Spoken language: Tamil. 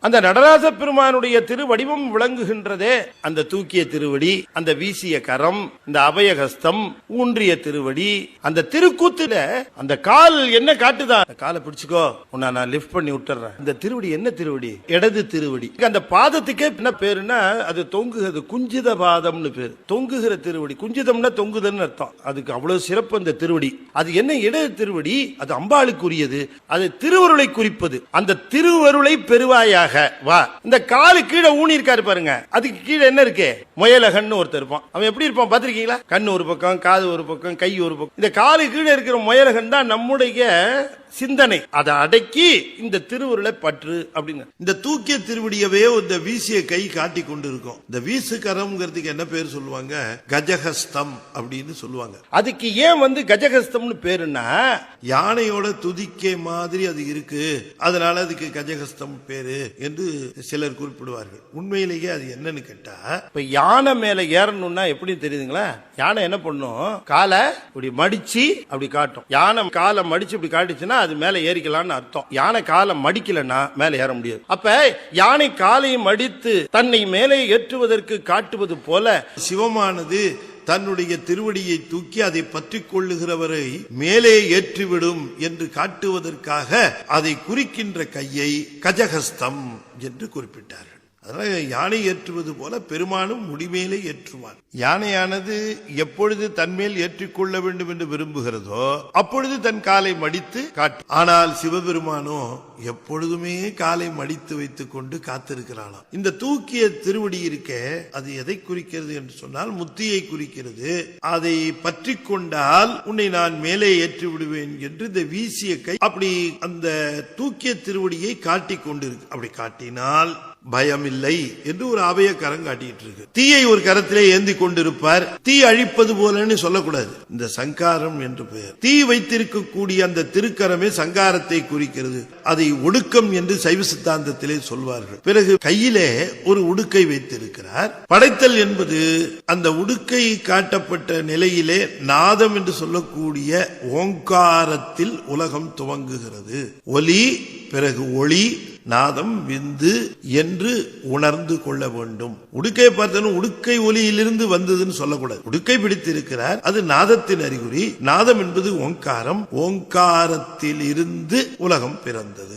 அந்த நடராஜ பெருமானுடைய திருவடிவம் விளங்குகின்றதே அந்த தூக்கிய திருவடி, அந்த வீசிய கரம், இந்த அபயஹஸ்தம், ஊன்றிய திருவடி, அந்த திருக்கூத்துல அந்த கால் என்ன காட்டுதான், காலை பிடிச்சுக்கோ உன்னை நான் லிஃப்ட் பண்ணி விட்டுறேன். இந்த திருவடி என்ன திருவடி? இடது திருவடி. அந்த பாதத்துக்கே என்ன பேருன்னா அது தொங்குகிறது, குஞ்சித பாதம்னு பேரு. தொங்குகிற திருவடி, குஞ்சிதம்னா தொங்குதல்னு அர்த்தம். அதுக்கு அவ்வளவு சிறப்பு அந்த திருவடி. அது என்ன இடது திருவடி? அது அம்பாளுக்குரியது, அது திருவருளை குறிப்பது. அந்த திருவருளை பெறுவாயாக வா. இந்த காலு கீழே ஊனி இருக்காரு பாருங்க, அதுக்கு கீழே என்ன இருக்கு? முயலகன்னு ஒருத்தர் இருப்பான். அவன் எப்படி இருப்பான் பாத்திருக்கீங்களா? கண்ணு ஒரு பக்கம், காது ஒரு பக்கம், கை ஒரு பக்கம். இந்த காலு கீழே இருக்கிற முயலகன் தான் நம்முடைய சிந்தனை. அதை அடக்கி இந்த திருவுருளை பற்று அப்படின்னு இந்த தூக்கிய திருவடியவே இந்த வீசிய கை காட்டி கொண்டு இருக்கும். இந்த வீசு கரம்ங்கிறதுக்கு என்ன பேர் சொல்லுவாங்க? கஜஹஸ்தம் அப்படின்னு சொல்லுவாங்க. அதுக்கு ஏன் கஜஹஸ்தம்னு பேருன்னா, யானையோட துதிக்கை மாதிரி அது இருக்கு, அதனால அதுக்கு கஜஹஸ்தம் பேரு என்று சிலர் குறிப்பிடுவார்கள். உண்மையிலேயே அது என்னன்னு கேட்டா, இப்ப யானை மேல ஏறணும்னா எப்படி தெரியுதுங்களா? யானை என்ன பண்ணும்? காலை இப்படி மடிச்சு அப்படி காட்டும். யானை காலை மடிச்சு இப்படி காட்டுச்சுன்னா அது மேல ஏறிக்கலாம்னு அர்த்தம். யானை காலை மடிக்கலன்னா மேல ஏற முடியாது. அப்ப யானை காலை மடித்து தன்னை மேலே ஏற்றுவதற்கு காட்டுவது போல சிவமானது தன்னுடைய திருவடியை தூக்கி அதை பற்றி கொள்ளுகிறவரை மேலே ஏற்றிவிடும் என்று காட்டுவதற்காக அதை குறிக்கின்ற கையை கஜஹஸ்தம் என்று குறிப்பிட்டார்கள். அதனால யானை ஏற்றுவது போல பெருமானும் முடிமேலே ஏற்றுவார். யானையானது எப்பொழுது தன்மேல் ஏற்றிக்கொள்ள வேண்டும் என்று விரும்புகிறதோ அப்பொழுது தன் காலை மடித்து காட்டும். ஆனால் சிவபெருமானோ எப்பொழுதுமே காலை மடித்து வைத்துக் கொண்டு காத்திருக்கிறானாம். இந்த தூக்கிய திருவடி இருக்க அது எதை குறிக்கிறது என்று சொன்னால் முத்தியை குறிக்கிறது. அதை பற்றி கொண்டால் உன்னை நான் மேலே ஏற்றி விடுவேன் என்று இந்த வீசிய கை அப்படி அந்த தூக்கிய திருவடியை காட்டிக் கொண்டிருக்கு. அப்படி காட்டினால் பயமில்லை என்று ஒரு அபய கரம் காட்டிட்டு இருக்கு. தீயை ஒரு கரத்திலே ஏந்தி கொண்டிருப்பார். தீ அழிப்பது போலன்னு சொல்லக்கூடாது. இந்த சங்காரம் என்று பெயர். தீ வைத்திருக்கக்கூடிய அந்த திருக்கரமே சங்காரத்தை குறிக்கிறது. அதை ஒடுக்கம் என்று சைவ சித்தாந்தத்திலே சொல்வார்கள். பிறகு கையிலே ஒரு உடுக்கை வைத்திருக்கிறார். படைத்தல் என்பது அந்த உடுக்கை காட்டப்பட்ட நிலையிலே நாதம் என்று சொல்லக்கூடிய ஓங்காரத்தில் உலகம் துவங்குகிறது. ஒலி, பிறகு ஒளி, நாதம், விந்து என்று உணர்ந்து கொள்ள வேண்டும். உடுக்கை பார்த்தாலும் உடுக்கை ஒலியிலிருந்து வந்ததுன்னு சொல்லக்கூடாது. உடுக்கை பிடித்திருக்கிறார், அது நாதத்தின் அறிகுறி. நாதம் என்பது ஓங்காரம், ஓங்காரத்தில் இருந்து உலகம் பிறந்தது.